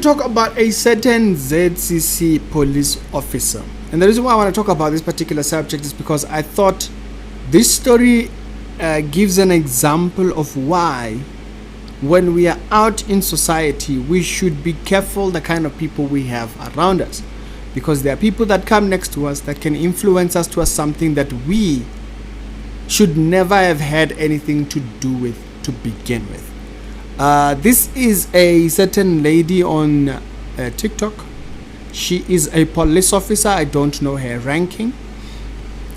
talk about a certain ZCC police officer. And the reason why I want to talk about this particular subject is because I thought this story gives an example of why, when we are out in society, we should be careful the kind of people we have around us. Because there are people that come next to us that can influence us towards something that we should never have had anything to do with to begin with. This is a certain lady on TikTok. She is a police officer. I don't know her ranking.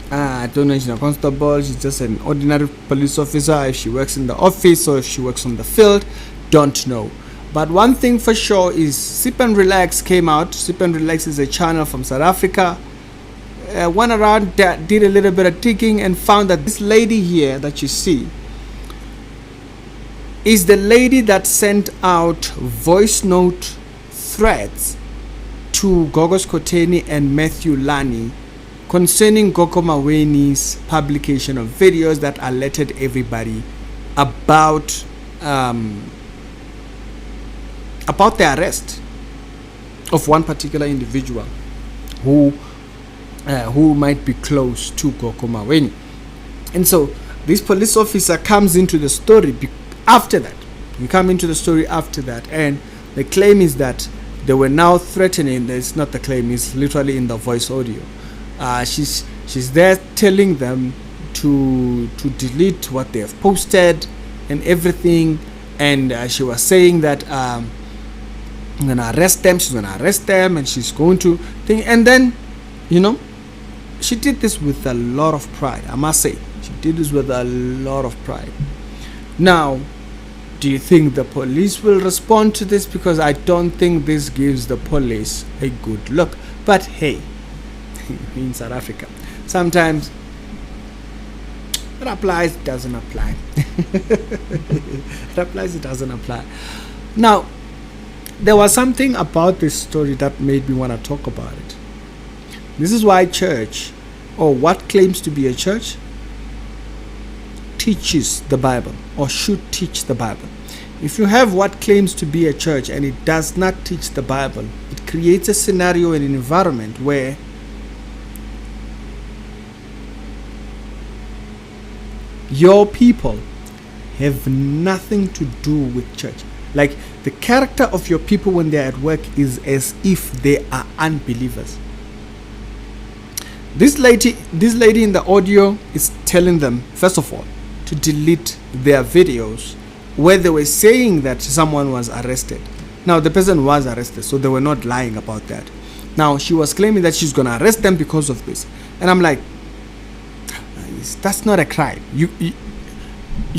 I don't know if she's a constable. She's just an ordinary police officer. If she works in the office or if she works on the field, don't know. But one thing for sure is Sip and Relax came out. Sip and Relax is a channel from South Africa. Went around, did a little bit of digging, and found that this lady here that you see is the lady that sent out voice note threats to Gogo Maweni and Matthew Lani concerning Gogo Maweni's publication of videos that alerted everybody about the arrest of one particular individual who might be close to Gogo Maweni. And so this police officer comes into the story after that. We come into the story after that, and the claim is that they were now threatening. It's not the claim; it's literally in the voice audio. She's there telling them to delete what they have posted and everything, and she was saying that I'm gonna arrest them. She's gonna arrest them, and she's going to think. And then, she did this with a lot of pride. I must say, she did this with a lot of pride. Now, do you think the police will respond to this? Because I don't think this gives the police a good look. But hey, in South Africa, sometimes it applies, it doesn't apply. It applies, it doesn't apply. Now, there was something about this story that made me want to talk about it. This is why church, or what claims to be a church, teaches the Bible, or should teach the Bible. If you have what claims to be a church and it does not teach the Bible, it creates a scenario and an environment where your people have nothing to do with church. Like, the character of your people when they are at work is as if they are unbelievers. This lady in the audio is telling them, first of all, to delete their videos where they were saying that someone was arrested. Now, the person was arrested, so they were not lying about that. Now, she was claiming that she's going to arrest them because of this. And I'm like, that's not a crime. You're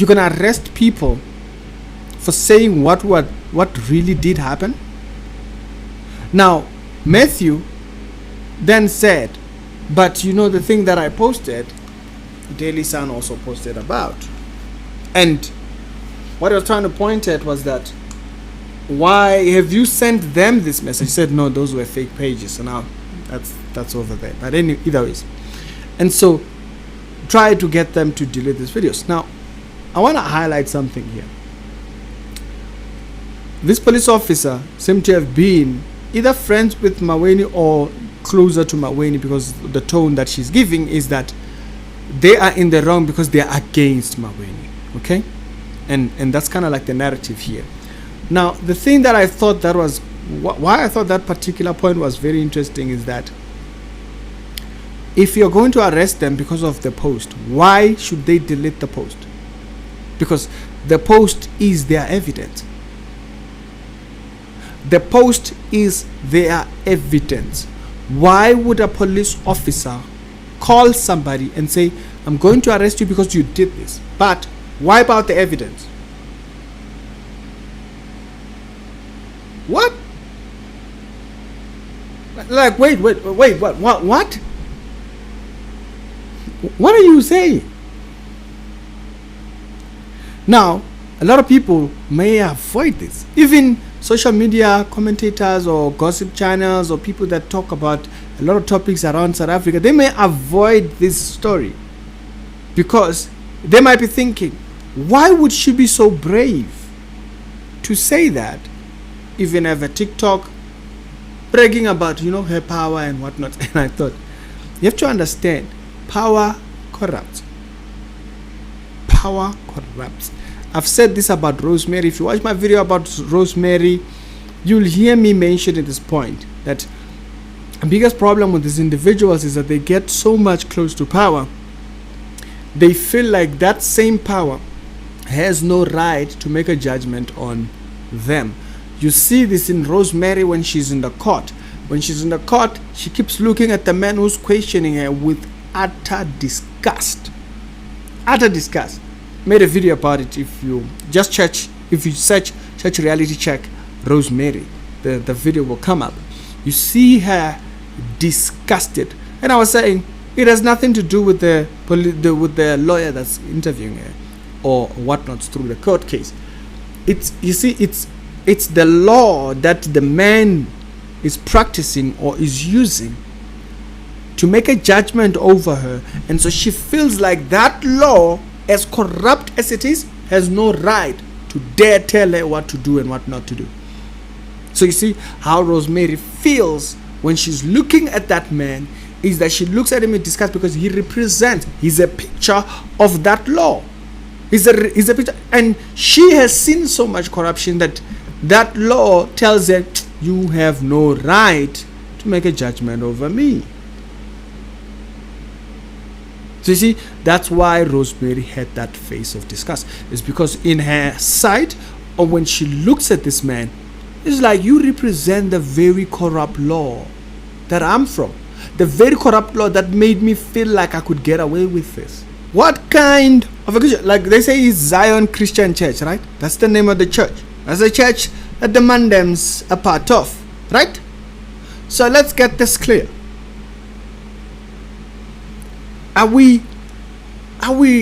going to arrest people for saying what really did happen? Now, Matthew then said, but the thing that I posted, Daily Sun also posted about. And what I was trying to point at was that, why have you sent them this message? He said, no, those were fake pages. So now that's over there. But either ways. And so try to get them to delete these videos. Now, I want to highlight something here. This police officer seemed to have been either friends with Maweni or closer to Maweni, because the tone that she's giving is that they are in the wrong because they are against Maweni. Okay? And that's kind of like the narrative here. Now, the thing that I thought that was, why I thought that particular point was very interesting is that if you're going to arrest them because of the post, why should they delete the post? Because the post is their evidence. The post is their evidence. Why would a police officer call somebody and say, I'm going to arrest you because you did this, but wipe out the evidence? What? Like, wait, what? What are you saying? Now, a lot of people may avoid this. Even social media commentators or gossip channels or people that talk about a lot of topics around South Africa, they may avoid this story because they might be thinking, why would she be so brave to say that even have a TikTok bragging about, her power and whatnot. And I thought, you have to understand, power corrupts. Power corrupts. I've said this about Rosemary. If you watch my video about Rosemary, you'll hear me mention at this point that the biggest problem with these individuals is that they get so much close to power, they feel like that same power has no right to make a judgment on them. You see this in Rosemary when she's in the court. When she's in the court, she keeps looking at the man who's questioning her with utter disgust. Utter disgust. Made a video about it. If you just search reality check Rosemary, the video will come up. You see her disgusted. And I was saying, it has nothing to do with the lawyer that's interviewing her or whatnot through the court case. It's the law that the man is practicing or is using to make a judgment over her, and so she feels like that law, as corrupt as it is, has no right to dare tell her what to do and what not to do. So you see how Rosemary feels when she's looking at that man, is that she looks at him in disgust because he's a picture of that law. He's a picture, and she has seen so much corruption that law tells her, you have no right to make a judgment over me. So you see, that's why Rosemary had that face of disgust. It's because in her sight, or when she looks at this man, it's like, you represent the very corrupt law that I'm from. The very corrupt law that made me feel like I could get away with this. What kind of a Christian? Like they say, it's Zion Christian Church, right? That's the name of the church. That's the church that the Mandem's are part of, right? So let's get this clear.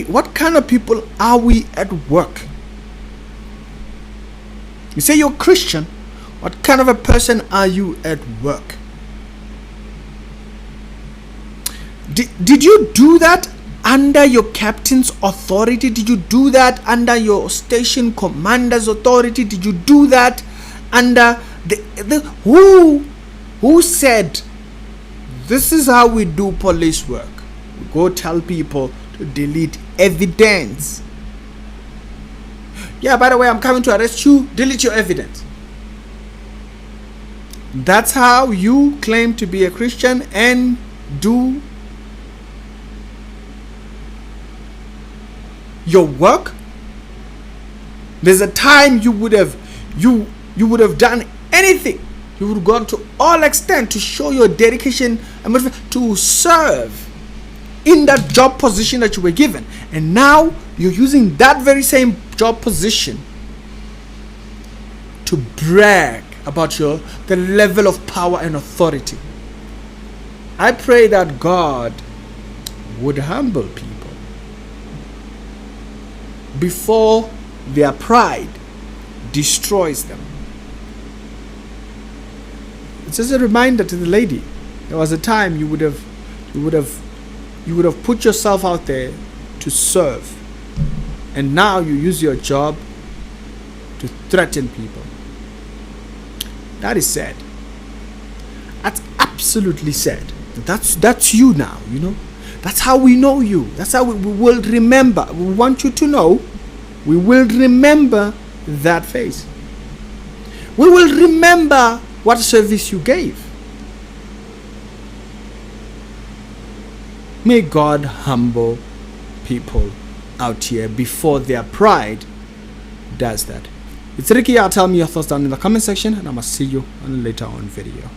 What kind of people are we at work? You say you're Christian. What kind of a person are you at work? Did you do that under your captain's authority? Did you do that under your station commander's authority? Did you do that under who said this is how we do police work? We go tell people to delete evidence. Yeah, by the way, I'm coming to arrest you. Delete your evidence. That's how you claim to be a Christian and do your work? There's a time you would have done anything. You would have gone to all extent to show your dedication and to serve in that job position that you were given. And now you're using that very same job position to brag about the level of power and authority. I pray that God would humble people before their pride destroys them. It's just a reminder to the lady. There was a time you would have put yourself out there to serve, and now you use your job to threaten people. That is sad. That's absolutely sad. That's you now, That's how we know you. That's how we will remember. We want you to know. We will remember that face. We will remember what service you gave. May God humble people out here before their pride does that. It's Ricky. Tell me your thoughts down in the comment section, and I must see you on a later on video.